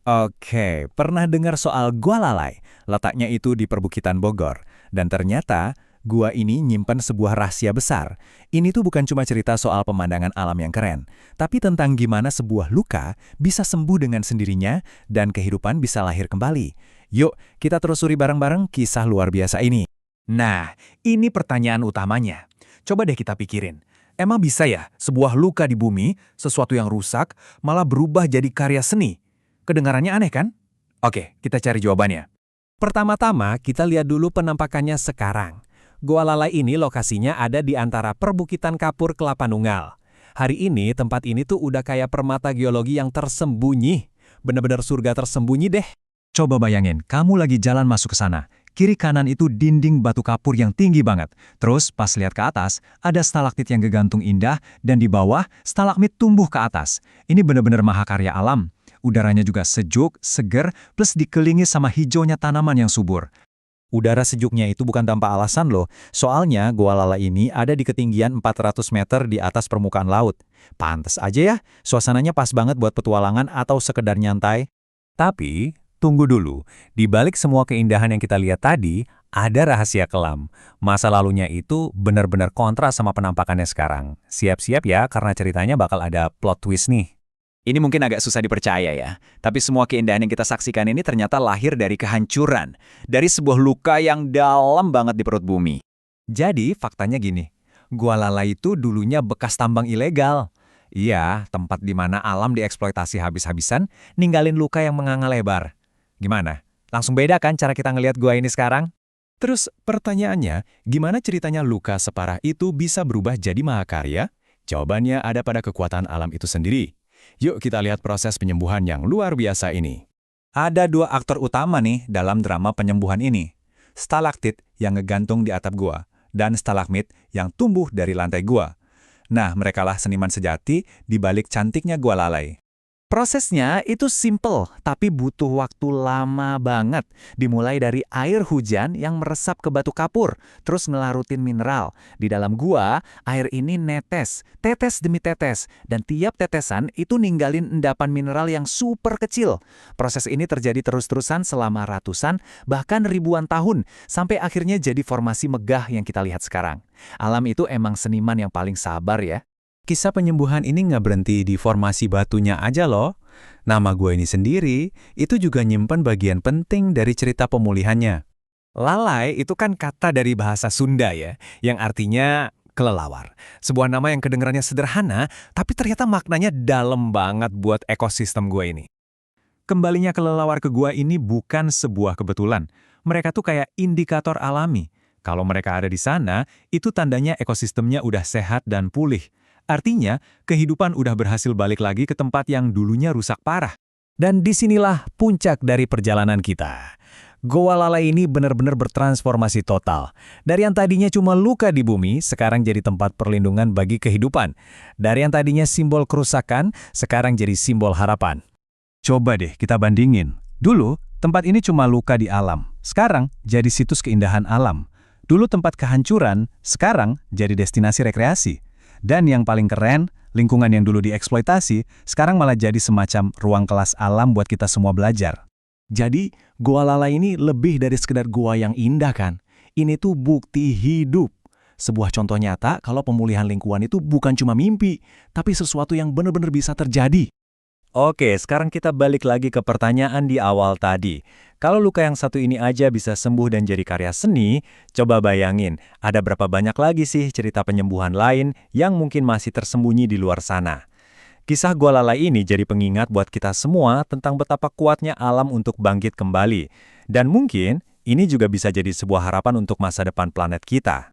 Oke, pernah dengar soal Gua Lalai? Letaknya itu di perbukitan Bogor. Dan ternyata, gua ini nyimpen sebuah rahasia besar. Ini tuh bukan cuma cerita soal pemandangan alam yang keren, tapi tentang gimana sebuah luka bisa sembuh dengan sendirinya dan kehidupan bisa lahir kembali. Yuk, kita telusuri bareng-bareng kisah luar biasa ini. Nah, ini pertanyaan utamanya. Coba deh kita pikirin. Emang bisa ya sebuah luka di bumi, sesuatu yang rusak, malah berubah jadi karya seni? Kedengarannya aneh kan? Oke, kita cari jawabannya. Pertama-tama, kita lihat dulu penampakannya sekarang. Gua Lalai ini lokasinya ada di antara perbukitan kapur Kelapa Nunggal. Hari ini, tempat ini tuh udah kayak permata geologi yang tersembunyi. Bener-bener surga tersembunyi deh. Coba bayangin, kamu lagi jalan masuk ke sana. Kiri kanan itu dinding batu kapur yang tinggi banget. Terus pas lihat ke atas, ada stalaktit yang gegantung indah, dan di bawah, stalagmit tumbuh ke atas. Ini bener-bener mahakarya alam. Udaranya juga sejuk, seger, plus dikelilingi sama hijaunya tanaman yang subur. Udara sejuknya itu bukan tanpa alasan loh, soalnya Gua Lalai ini ada di ketinggian 400 meter di atas permukaan laut. Pantes aja ya, suasananya pas banget buat petualangan atau sekedar nyantai. Tapi, tunggu dulu. Di balik semua keindahan yang kita lihat tadi, ada rahasia kelam. Masa lalunya itu benar-benar kontra sama penampakannya sekarang. Siap-siap ya, karena ceritanya bakal ada plot twist nih. Ini mungkin agak susah dipercaya ya, tapi semua keindahan yang kita saksikan ini ternyata lahir dari kehancuran, dari sebuah luka yang dalam banget di perut bumi. Jadi, faktanya gini. Gua Lalai itu dulunya bekas tambang ilegal. Iya, tempat di mana alam dieksploitasi habis-habisan, ninggalin luka yang menganga lebar. Gimana? Langsung beda kan cara kita ngelihat gua ini sekarang? Terus pertanyaannya, gimana ceritanya luka separah itu bisa berubah jadi mahakarya? Jawabannya ada pada kekuatan alam itu sendiri. Yuk kita lihat proses penyembuhan yang luar biasa ini. Ada dua aktor utama nih dalam drama penyembuhan ini. Stalaktit yang ngegantung di atap gua, dan stalagmit yang tumbuh dari lantai gua. Nah, merekalah seniman sejati di balik cantiknya Gua Lalai. Prosesnya itu simple, tapi butuh waktu lama banget. Dimulai dari air hujan yang meresap ke batu kapur, terus ngelarutin mineral. Di dalam gua, air ini netes, tetes demi tetes, dan tiap tetesan itu ninggalin endapan mineral yang super kecil. Proses ini terjadi terus-terusan selama ratusan, bahkan ribuan tahun, sampai akhirnya jadi formasi megah yang kita lihat sekarang. Alam itu emang seniman yang paling sabar ya. Kisah penyembuhan ini nggak berhenti di formasi batunya aja loh. Nama gue ini sendiri, itu juga nyimpen bagian penting dari cerita pemulihannya. Lalai itu kan kata dari bahasa Sunda ya, yang artinya kelelawar. Sebuah nama yang kedengarannya sederhana, tapi ternyata maknanya dalam banget buat ekosistem gue ini. Kembalinya kelelawar ke gua ini bukan sebuah kebetulan. Mereka tuh kayak indikator alami. Kalau mereka ada di sana, itu tandanya ekosistemnya udah sehat dan pulih. Artinya, kehidupan udah berhasil balik lagi ke tempat yang dulunya rusak parah. Dan disinilah puncak dari perjalanan kita. Gua Lalai ini benar-benar bertransformasi total. Dari yang tadinya cuma luka di bumi, sekarang jadi tempat perlindungan bagi kehidupan. Dari yang tadinya simbol kerusakan, sekarang jadi simbol harapan. Coba deh kita bandingin. Dulu, tempat ini cuma luka di alam. Sekarang, jadi situs keindahan alam. Dulu tempat kehancuran, sekarang jadi destinasi rekreasi. Dan yang paling keren, lingkungan yang dulu dieksploitasi, sekarang malah jadi semacam ruang kelas alam buat kita semua belajar. Jadi, Gua Lalai ini lebih dari sekedar gua yang indah kan? Ini tuh bukti hidup. Sebuah contoh nyata kalau pemulihan lingkungan itu bukan cuma mimpi, tapi sesuatu yang benar-benar bisa terjadi. Oke, sekarang kita balik lagi ke pertanyaan di awal tadi. Kalau luka yang satu ini aja bisa sembuh dan jadi karya seni, coba bayangin, ada berapa banyak lagi sih cerita penyembuhan lain yang mungkin masih tersembunyi di luar sana. Kisah Gua Lalai ini jadi pengingat buat kita semua tentang betapa kuatnya alam untuk bangkit kembali. Dan mungkin ini juga bisa jadi sebuah harapan untuk masa depan planet kita.